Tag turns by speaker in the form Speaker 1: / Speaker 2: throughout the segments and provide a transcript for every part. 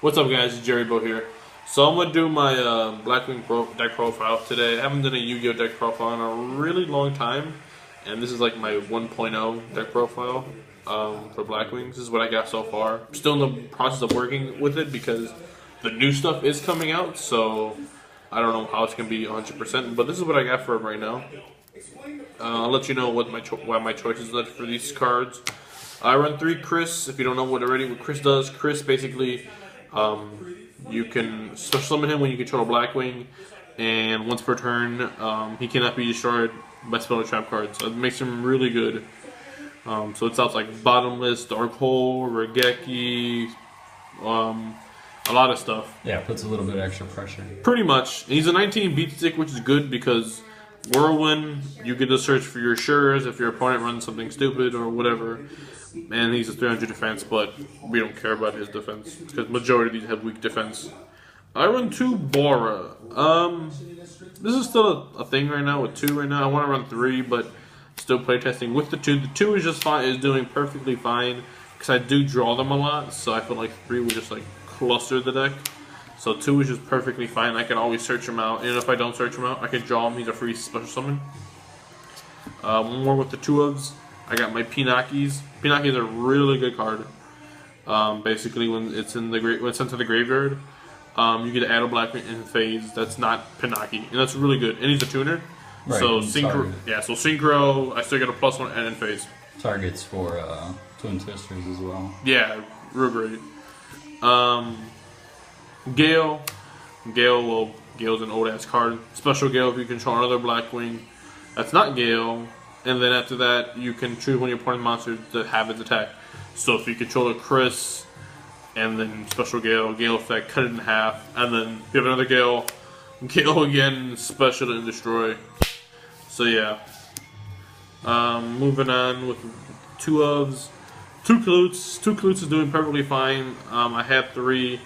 Speaker 1: What's up, guys? It's Jerry Bo here. So I'm gonna do my Blackwing deck profile today. I haven't done a Yu-Gi-Oh deck profile in a really long time, and this is like my 1.0 deck profile for Blackwing. This is what I got so far. I'm still in the process of working with it because the new stuff is coming out. So I don't know how it's gonna be 100%, but this is what I got for it right now. I'll let you know what my choices are for these cards. I run 3 Chris. If you don't know what Chris does, Chris basically. You can special summon him when you control a Blackwing, and once per turn, he cannot be destroyed by spell or trap cards. So it makes him really good. So it sounds like Bottomless, Dark Hole, Regeki, a lot of stuff.
Speaker 2: Yeah, it puts a little bit of extra pressure.
Speaker 1: Pretty much. He's a 19 beat stick, which is good because Whirlwind, you get to search for your Shures if your opponent runs something stupid or whatever. And he's a 300 defense, but we don't care about his defense because majority of these have weak defense. I run 2 Bora. This is still a thing right now with 2 right now. I want to run 3, but still playtesting with the 2. The 2 is just fine. Is doing perfectly fine because I do draw them a lot, so I feel like 3 would just like cluster the deck. So 2 is just perfectly fine. I can always search him out, and if I don't search him out, I can draw him. He's a free special summon. One more with the 2 ofs. I got my Pinakis. Pinaki is a really good card. Basically, when it's sent to the graveyard, you get to add a Blackwing in phase that's not Pinaki, and that's really good. And he's a tuner,
Speaker 2: Right,
Speaker 1: so synchro. Yeah, so synchro. I still get a +1 and in phase.
Speaker 2: Targets for Twin Twisters as well.
Speaker 1: Yeah, real great. Gale. Gale's an old ass card. Special Gale if you control another Blackwing. That's not Gale. And then after that, you can choose one of your opponent's monsters to have its attack. So if you control a Chris, and then Special Gale, Gale effect, cut it in half, and then you have another Gale, Gale again, special and destroy. So yeah. Moving on with 2 ofs. 2 Klutz. 2 Klutz is doing perfectly fine. I have 3.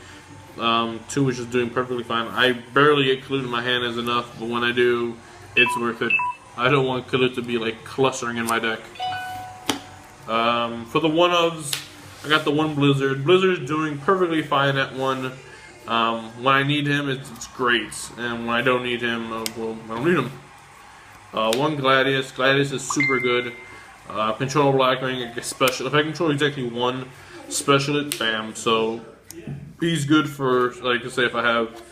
Speaker 1: 2 is just doing perfectly fine. I barely get Klutz in my hand as enough, but when I do, it's worth it. I don't want Klutz to be like clustering in my deck. For the 1 ofs, I got the 1 Blizzard. Blizzard is doing perfectly fine at 1. When I need him, it's great, and when I don't need him, well, I don't need him. 1 Gladius. Gladius is super good. Control Blackwing, special. If I control exactly 1, special it, bam. So he's good for, like I say, if I have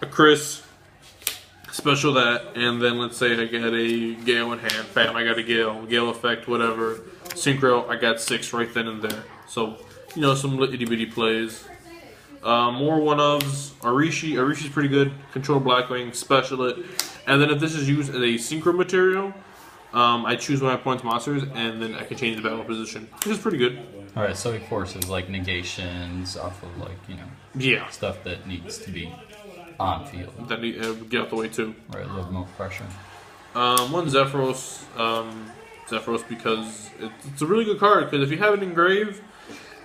Speaker 1: a Chris. Special that, and then let's say I get a Gale in hand. Bam, I got a Gale effect, whatever. Synchro, I got 6 right then and there. So, you know, some itty bitty plays. More 1 ofs. Arishi. Arishi's pretty good. Control Blackwing, special it. And then if this is used as a synchro material, I choose one of my opponent's monsters, and then I can change the battle position, which is pretty good.
Speaker 2: Alright, so he forces like negations off of like, you know,
Speaker 1: Yeah.
Speaker 2: stuff that needs to be on field.
Speaker 1: That need get out the way too.
Speaker 2: Right, a little more pressure.
Speaker 1: 1 Zephyros. Zephyros because it's a really good card, because if you have it engraved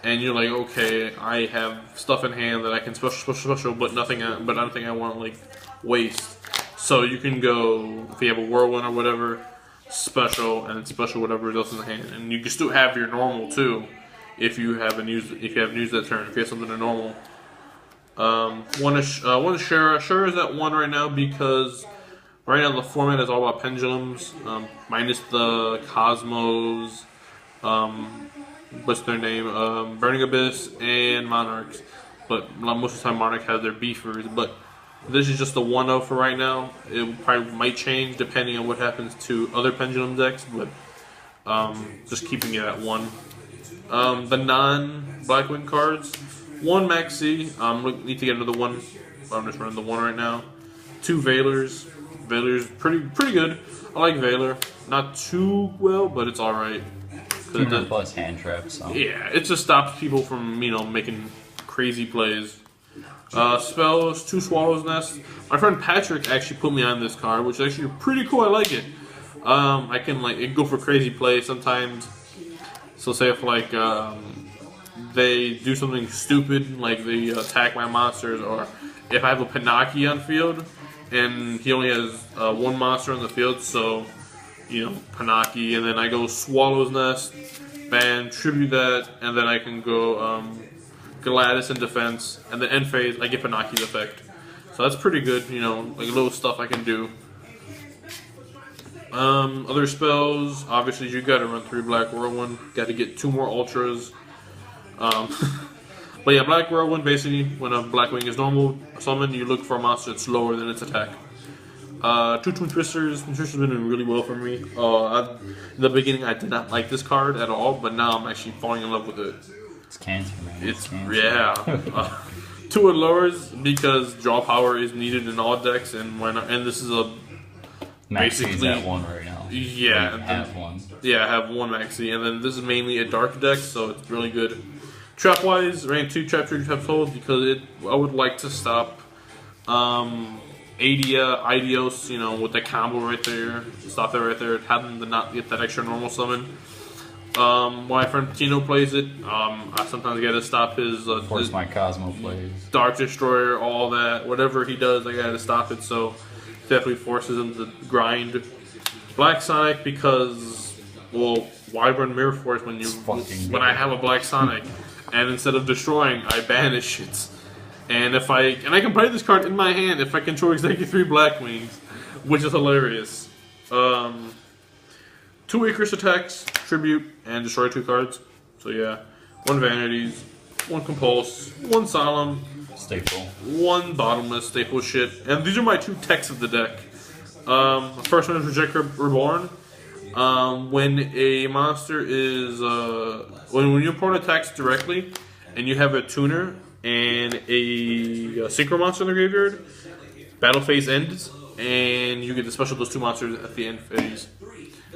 Speaker 1: and you're like, okay, I have stuff in hand that I can special, but nothing I want to like waste. So you can go, if you have a Whirlwind or whatever, special, and then special whatever else in the hand, and you can still have your normal too, if you have news that turn, if you have something to normal. One is Shura. Shura is at 1 right now because right now the format is all about pendulums, minus the Cosmos, what's their name, Burning Abyss, and Monarchs. But most of the time Monarch has their beefers, but this is just the 1-0 for right now. It probably might change depending on what happens to other pendulum decks, but just keeping it at 1. The non-Blackwing cards. 1 Maxi. Need to get another 1. I'm just running the 1 right now. 2 Veilers. Veilers pretty good. I like Veiler. Not too well, but it's alright.
Speaker 2: Plus hand traps. So.
Speaker 1: Yeah, it just stops people from, you know, making crazy plays. Spells, 2 Swallow's Nest. My friend Patrick actually put me on this card, which is actually pretty cool. I like it. I can go for crazy plays sometimes. So say if like they do something stupid, like they attack my monsters, or if I have a Pinaki on field and he only has 1 monster on the field, so you know, Pinaki, and then I go Swallow's Nest, ban, tribute that, and then I can go Gladys in defense, and then end phase I get Panaki's effect. So that's pretty good, you know, like little stuff I can do. Other spells, obviously you gotta run 3 Black Whirlwind, gotta get 2 more Ultras. But yeah, Black Whirlwind, basically, when a Blackwing is normal summon, you look for a monster that's slower than its attack. 2 Twin Twisters. Twin Twisters have been doing really well for me. In the beginning, I did not like this card at all, but now I'm actually falling in love with it.
Speaker 2: It's cancer, man.
Speaker 1: It's
Speaker 2: cancer.
Speaker 1: Yeah. 2 and lowers because draw power is needed in all decks, and this is a
Speaker 2: Maxie's at 1 right now.
Speaker 1: Yeah,
Speaker 2: have 1.
Speaker 1: Yeah, I have 1 Maxi, and then this is mainly a dark deck, so it's really good. Trap-wise, rank 2 trap trigger trap souls because I would like to stop Idios, you know, with that combo right there. Stop that right there. Have them to not get that extra normal summon. When my friend Tino plays it, I sometimes gotta stop his
Speaker 2: Force my Cosmo plays. Dark
Speaker 1: Destroyer, all that. Whatever he does, I gotta stop it, so definitely forces him to grind. Black Sonic because, well, why run Mirror Force when I have a Black Sonic? And instead of destroying, I banish it. And I can play this card in my hand if I control exactly 3 Blackwings, which is hilarious. 2 Icarus attacks, tribute, and destroy 2 cards. So yeah, 1 Vanities, 1 Compulse, 1 Solemn,
Speaker 2: staple,
Speaker 1: 1 Bottomless, staple shit. And these are my 2 techs of the deck. First one is Reject Reborn. When a monster is when your opponent attacks directly, and you have a tuner and a synchro monster in the graveyard, battle phase ends, and you get to special those 2 monsters at the end phase.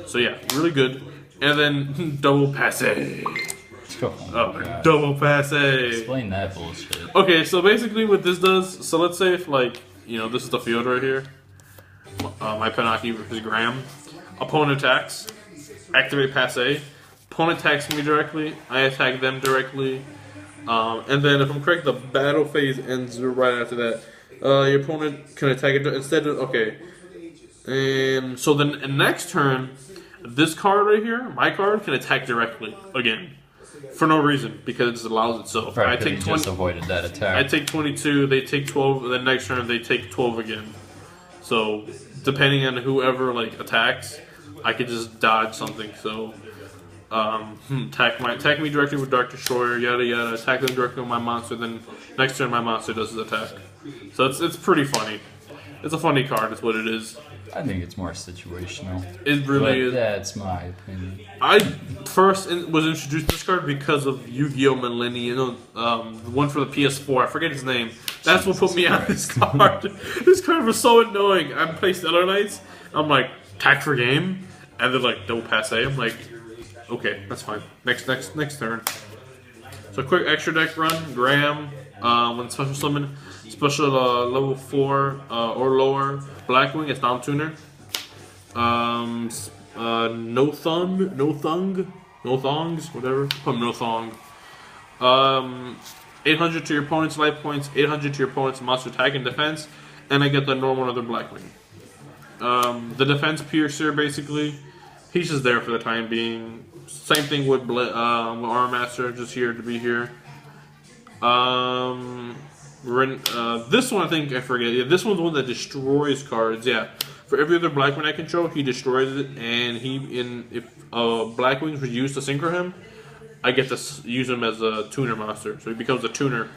Speaker 1: So yeah, really good. And then double passe.
Speaker 2: Oh,
Speaker 1: double passe.
Speaker 2: Explain that bullshit.
Speaker 1: Okay, so basically what this does, so let's say if, like, you know, this is the field right here. My Panaki versus Graham. Opponent attacks, activate passe. Opponent attacks me directly, I attack them directly. And then if I'm correct, the battle phase ends right after that. Your opponent can attack it instead of, okay. And so then next turn, this card right here, my card, can attack directly again. For no reason, because it just allows it so.
Speaker 2: Right, I take 20, just avoided that attack.
Speaker 1: I take 22, they take 12, and then next turn they take 12 again. So depending on whoever like attacks, I could just dodge something. So attack me directly with Dark Destroyer, yada yada. Attack them directly with my monster. Then next turn my monster does his attack. So it's pretty funny. It's a funny card. That's what it is.
Speaker 2: I think it's more situational.
Speaker 1: It really is.
Speaker 2: That's my opinion.
Speaker 1: I first was introduced to this card because of Yu-Gi-Oh! Millennium, you know, the one for the PS4. I forget his name. That's what put me on this card. This card was so annoying. I play Stellar Knights. I'm like, attack for game, and they're like double passe. I'm like, okay, that's fine. Next turn. So quick extra deck run. Graham, when special summon, special level 4 or lower. Blackwing, it's Dom Tuner. No thongs, whatever. Put no thong. 800 to your opponent's life points, 800 to your opponent's monster attack and defense, and I get the normal another Blackwing. The defense piercer, basically, he's just there for the time being. Same thing with Arm Master, just here to be here. This one I think I forget. Yeah, this one's the one that destroys cards. Yeah, for every other Blackwing I control, he destroys it, and if Blackwings was used to synchro him, I get to use him as a tuner monster, so he becomes a tuner.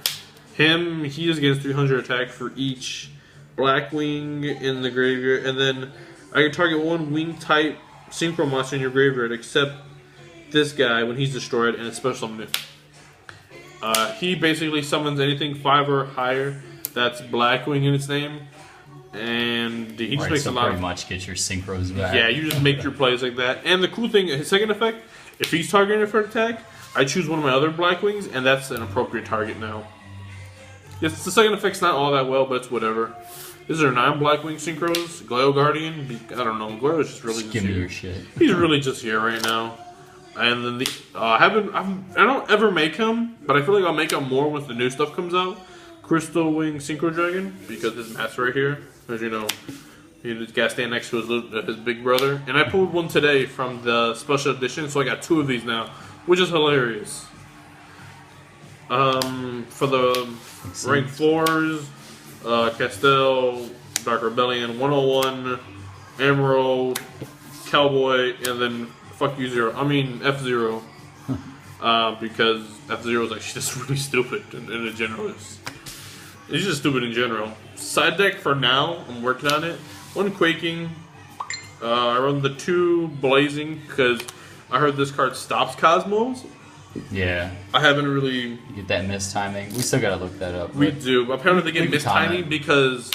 Speaker 1: He just gets 300 attack for each Blackwing in the graveyard, and then I can target 1 wing type synchro monster in your graveyard, except this guy when he's destroyed, and it's special summon it. He basically summons anything 5 or higher that's Blackwing in its name, and he just makes a lot.
Speaker 2: Pretty much get your synchros back.
Speaker 1: Yeah, you just make your plays like that. And the cool thing, his second effect, if he's targeting for an attack, I choose one of my other Blackwings, and that's an appropriate target now. Yes, the second effect's not all that well, but it's whatever. These are 9 Blackwing synchros. Gleo Guardian, I don't know. Gleo's just really just here.
Speaker 2: Your shit.
Speaker 1: He's really just here right now. And then I don't ever make him, but I feel like I'll make him more once the new stuff comes out. Crystal Wing Synchro Dragon, because his mask right here, as you know, he just got to stand next to his big brother. And I pulled one today from the special edition, so I got 2 of these now, which is hilarious. For the rank 4s, Castell, Dark Rebellion, 101, Emerald, Cowboy, and then fuck you Zero. I mean F-Zero. Because F-Zero is actually just really stupid in general. It's just stupid in general. Side deck for now, I'm working on it. 1 Quaking. I run the 2 Blazing because I heard this card stops Cosmos.
Speaker 2: Yeah.
Speaker 1: I haven't really...
Speaker 2: You get that mistiming. We still gotta look that up.
Speaker 1: We do. Apparently they get mistiming because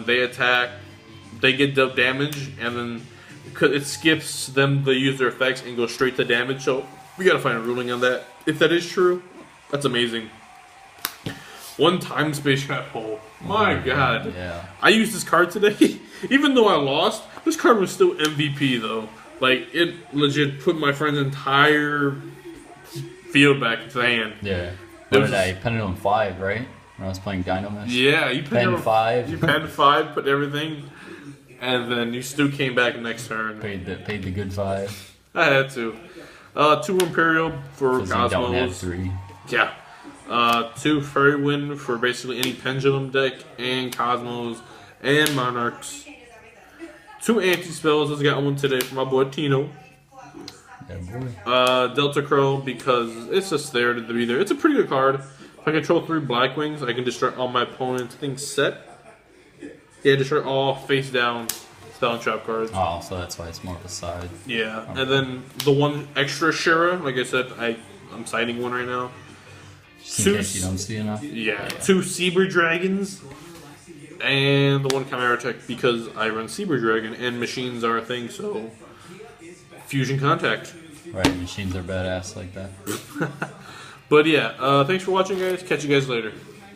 Speaker 1: they attack, they get damage, and then it skips them to use their effects and go straight to damage. So we gotta find a ruling on that. If that is true, that's amazing. 1 Time Space Catapult. My God.
Speaker 2: Yeah.
Speaker 1: I used this card today. Even though I lost, this card was still MVP though. Like, it legit put my friend's entire field back into the hand.
Speaker 2: Yeah. What did I pen it on 5, right? When I was playing Dynamis?
Speaker 1: Yeah, you
Speaker 2: pen 5.
Speaker 1: You penned 5, put everything, and then you still came back next turn.
Speaker 2: Paid the good 5.
Speaker 1: I had to. 2 Imperial for Cosmos.
Speaker 2: You don't have 3.
Speaker 1: Yeah. 2 Fairy Wind for basically any Pendulum deck, and Cosmos, and Monarchs. 2 anti-spells. I got one today from my boy Tino.
Speaker 2: Yeah, boy.
Speaker 1: Delta Crow because it's just there to be there. It's a pretty good card. If I control 3 Blackwings, I can destroy all my opponent's things set. Yeah, destroy all face down spell and trap cards.
Speaker 2: Oh, so that's why it's more of a side.
Speaker 1: Yeah, okay. And then the 1 extra Shira, like I said, I'm citing 1 right now.
Speaker 2: Just in case you don't see enough.
Speaker 1: Yeah, 2 Saber Dragons. And the 1 Chimera Tech because I run Saber Dragon and machines are a thing, so Fusion Contact.
Speaker 2: Right, machines are badass like that.
Speaker 1: But yeah, thanks for watching, guys. Catch you guys later.